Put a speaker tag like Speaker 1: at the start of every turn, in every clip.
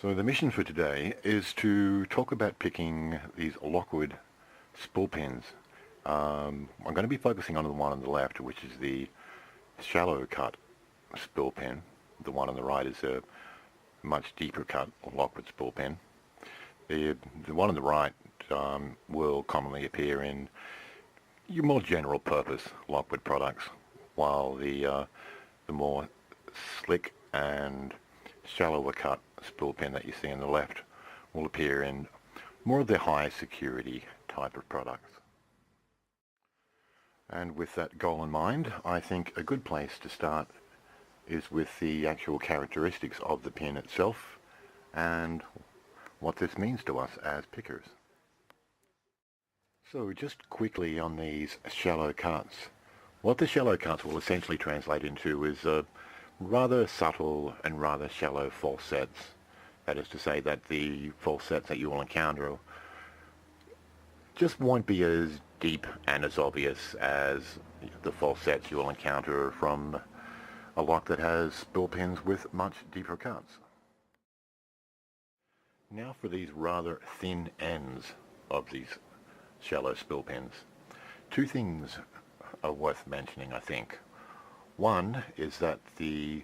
Speaker 1: So the mission for today is to talk about picking these Lockwood spool pins. I'm going to be focusing on the one on the left, which is the shallow cut spool pin. The one on the right is a much deeper cut Lockwood spool pin. The one on the right will commonly appear in your more general purpose Lockwood products, while the more slick and shallower cut spool pin that you see on the left will appear in more of the high security type of products. And with that goal in mind, I think a good place to start is with the actual characteristics of the pin itself and what this means to us as pickers. So just quickly on these shallow cuts, what the shallow cuts will essentially translate into is rather subtle and rather shallow false sets. That is to say that the false sets that you will encounter just won't be as deep and as obvious as the false sets you will encounter from a lock that has spool pins with much deeper cuts. Now for these rather thin ends of these shallow spool pins. Two things are worth mentioning, I think. One is that the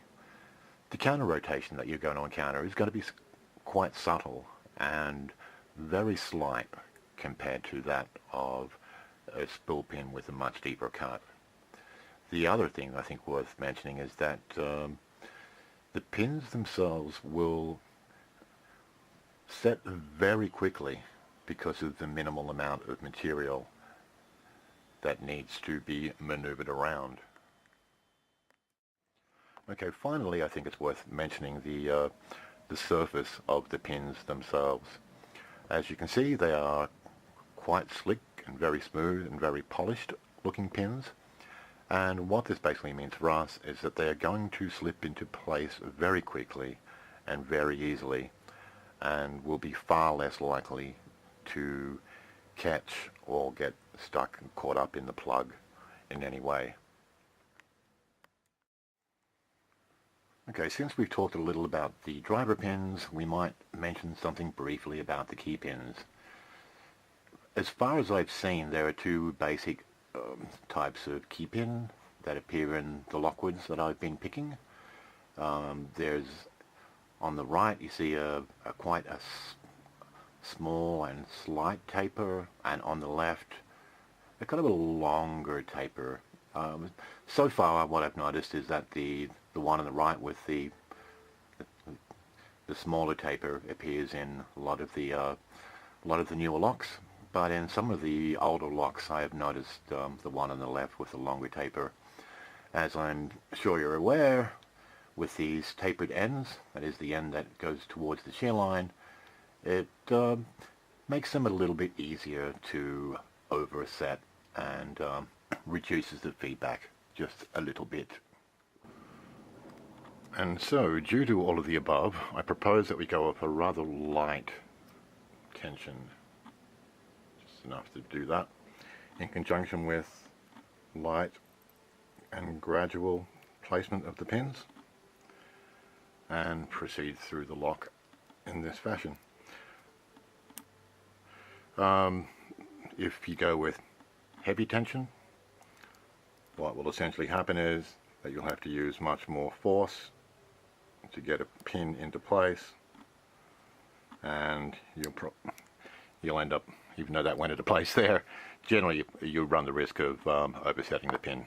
Speaker 1: counter rotation that you're going to encounter is going to be quite subtle and very slight compared to that of a spool pin with a much deeper cut. The other thing I think worth mentioning is that the pins themselves will set very quickly because of the minimal amount of material that needs to be maneuvered around. Okay, finally I think it's worth mentioning the surface of the pins themselves. As you can see, they are quite slick and very smooth and very polished looking pins, and what this basically means for us is that they are going to slip into place very quickly and very easily, and will be far less likely to catch or get stuck and caught up in the plug in any way. Okay, since we've talked a little about the driver pins, we might mention something briefly about the key pins. As far as I've seen, there are two basic types of key pin that appear in the Lockwoods that I've been picking. There's, on the right, you see quite a small and slight taper, and on the left, a kind of a longer taper. So far, what I've noticed is that the one on the right with the smaller taper appears in a lot of the newer locks, but in some of the older locks I have noticed the one on the left with the longer taper. As I'm sure you're aware, with these tapered ends, that is the end that goes towards the shear line, it makes them a little bit easier to overset and reduces the feedback just a little bit. And so, due to all of the above, I propose that we go with a rather light tension, just enough to do that, in conjunction with light and gradual placement of the pins, and proceed through the lock in this fashion. If you go with heavy tension, what will essentially happen is that you'll have to use much more force to get a pin into place, and you'll end up, even though that went into place there, generally you run the risk of oversetting the pin.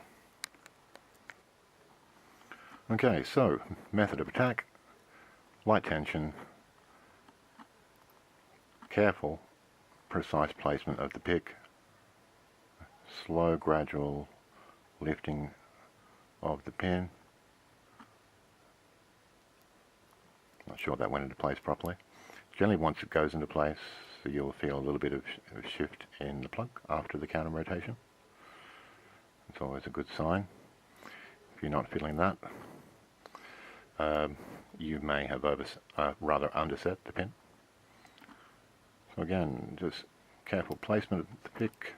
Speaker 1: Okay, so method of attack: light tension, careful, precise placement of the pick, slow, gradual lifting of the pin. Not sure that went into place properly. Generally, once it goes into place, you'll feel a little bit of shift in the plug after the counter rotation. It's always a good sign. If you're not feeling that, you may have rather underset the pin. So again, just careful placement of the pick.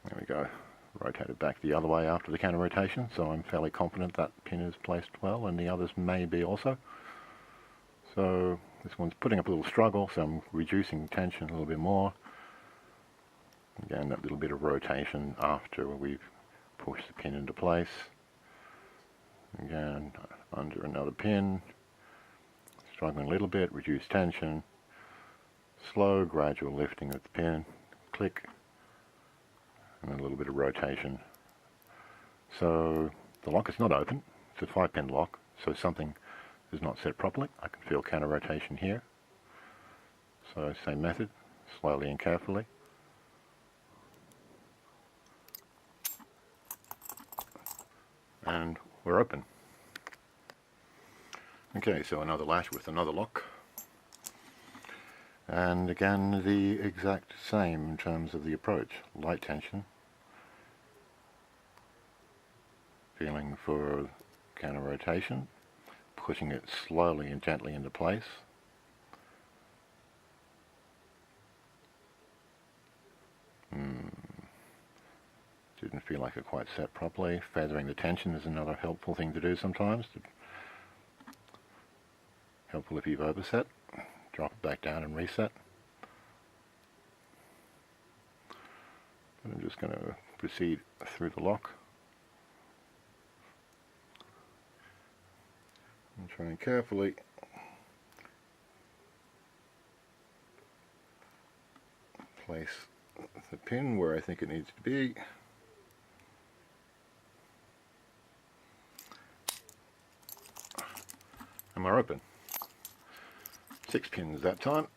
Speaker 1: There we go. Rotate it back the other way after the counter rotation, so I'm fairly confident that pin is placed well, and the others may be also. So This one's putting up a little struggle, so I'm reducing tension a little bit more. Again, that little bit of rotation after we've pushed the pin into place. Again, under another pin, struggling a little bit, reduce tension, slow, gradual lifting of the pin, click, and a little bit of rotation. So the lock is not open, it's a 5-pin lock, so something is not set properly. I can feel counter rotation here. So same method, slowly and carefully. And we're open. Okay, so another lash with another lock. And again, the exact same in terms of the approach. Light tension. Feeling for counter rotation. Pushing it slowly and gently into place. Didn't feel like it quite set properly. Feathering the tension is another helpful thing to do sometimes. Helpful if you've overset. Drop it back down and reset. And I'm just going to proceed through the lock. And try and carefully place the pin where I think it needs to be. And we're open. 6 pins that time.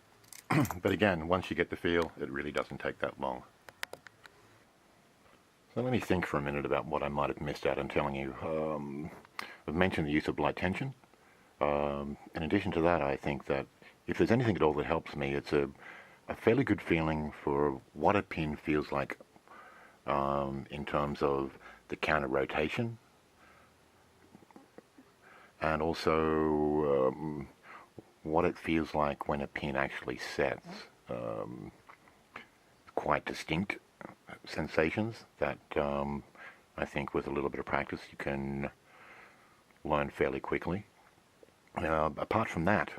Speaker 1: But again, once you get the feel, it really doesn't take that long. So let me think for a minute about what I might have missed out in telling you. I've mentioned the use of light tension. In addition to that, I think that if there's anything at all that helps me, it's a fairly good feeling for what a pin feels like in terms of the counter rotation, and also what it feels like when a pin actually sets. Quite distinct sensations that I think with a little bit of practice you can learn fairly quickly. Apart from that,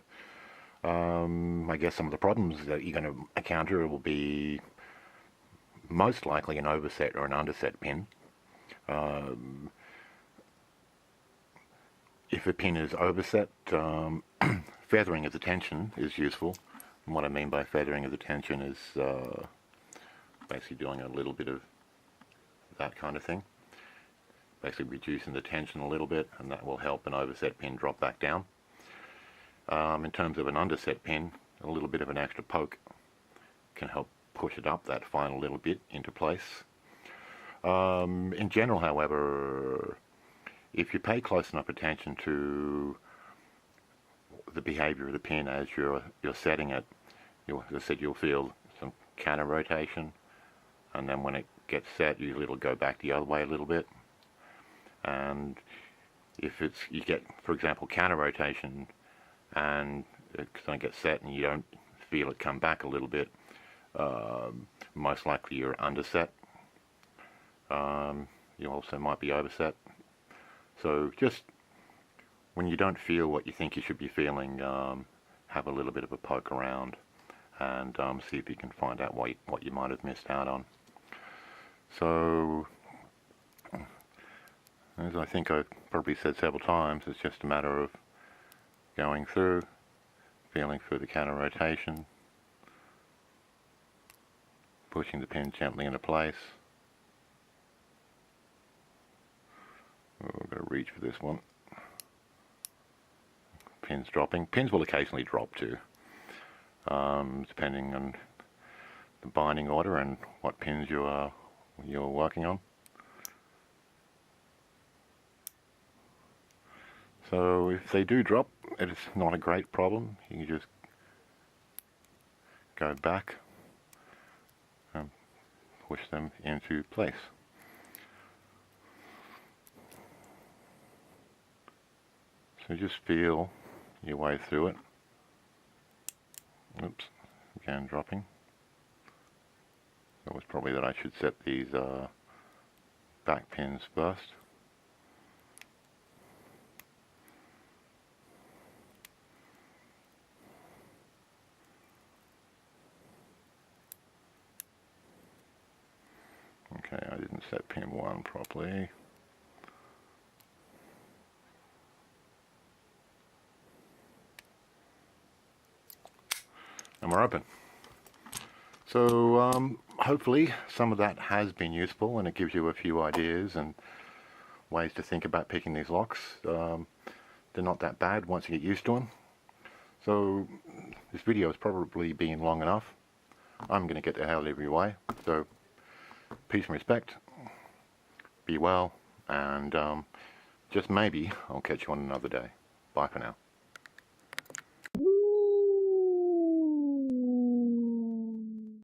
Speaker 1: I guess some of the problems that you're going to encounter will be most likely an overset or an underset pin. If a pin is overset, feathering of the tension is useful. And what I mean by feathering of the tension is basically doing a little bit of that kind of thing. Basically reducing the tension a little bit, and that will help an overset pin drop back down. In terms of an underset pin, a little bit of an extra poke can help push it up that final little bit into place. In general, however, if you pay close enough attention to the behavior of the pin as you're setting it, as I said, you'll feel some counter rotation, and then when it gets set, usually it'll go back the other way a little bit. And if you get, for example, counter rotation, and it gets set and you don't feel it come back a little bit, most likely you're underset. You also might be overset. So just when you don't feel what you think you should be feeling, have a little bit of a poke around and see if you can find out what you might have missed out on. So, as I think I've probably said several times, it's just a matter of going through, feeling for the counter rotation, pushing the pin gently into place. We're going to reach for this one. Pins dropping. Pins will occasionally drop too, depending on the binding order and what pins you're working on. So if they do drop, it's not a great problem. You can just go back and push them into place. So just feel your way through it. Oops, again dropping. It was probably that I should set these back pins first. set pin 1 properly. And we're open. So hopefully some of that has been useful, and it gives you a few ideas and ways to think about picking these locks. They're not that bad once you get used to them. So this video has probably been long enough. I'm going to get the hell out of your way. So peace and respect. Be well, and just maybe I'll catch you on another day. Bye for now.